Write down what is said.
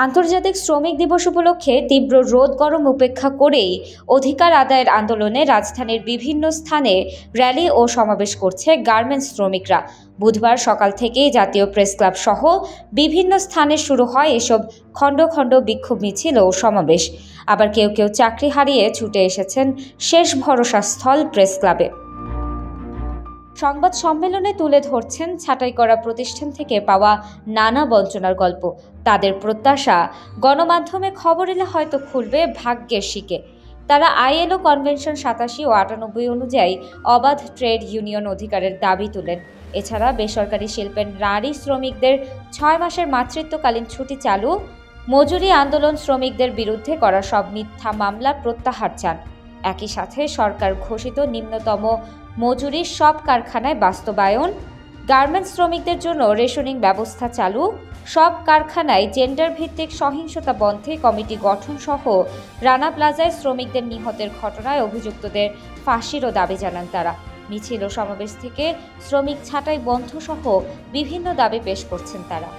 আন্তর্জাতিক শ্রমিক দিবস উপলক্ষে তীব্র রোদ গরম উপেক্ষা করেই অধিকার আদায়ের আন্দোলনে রাজধানীর বিভিন্ন স্থানে র্যালি ও সমাবেশ করছে গার্মেন্টস শ্রমিকরা। বুধবার সকাল থেকেই জাতীয় প্রেস ক্লাব সহ বিভিন্ন স্থানে শুরু হয় এসব খণ্ড খণ্ড বিক্ষোভ মিছিল ও সমাবেশ। আবার কেউ কেউ চাকরি হারিয়ে ছুটে এসেছেন শেষ ভরসা স্থল প্রেস ক্লাবে। সংবাদ সম্মেলনে তুলে ধরছেন ছাঁটাই করা প্রতিষ্ঠান থেকে পাওয়া নানা বঞ্চনার গল্প। তাদের প্রত্যাশা, গণমাধ্যমে খবর এলে হয়তো খুলবে ভাগ্যের শিকে। তারা ILO কনভেনশন 87 ও 98 অনুযায়ী অবাধ ট্রেড ইউনিয়ন অধিকারের দাবি তোলেন। এছাড়া বেসরকারি শিল্পের নারী শ্রমিকদের 6 মাসের মাতৃত্বকালীন ছুটি চালু, মজুরি আন্দোলন শ্রমিকদের বিরুদ্ধে করা সব মিথ্যা মামলা প্রত্যাহার চান। একই সাথে সরকার ঘোষিত নিম্নতম মজুরির সব কারখানায় বাস্তবায়ন, গার্মেন্টস শ্রমিকদের জন্য রেশনিং ব্যবস্থা চালু, সব কারখানায় জেন্ডার ভিত্তিক সহিংসতা বন্ধে কমিটি গঠন সহ রানা প্লাজায় শ্রমিকদের নিহতের ঘটনায় অভিযুক্তদের ফাঁসিরও দাবি জানান তারা। মিছিল ও সমাবেশ থেকে শ্রমিক ছাঁটাই বন্ধ সহ বিভিন্ন দাবি পেশ করছেন তারা।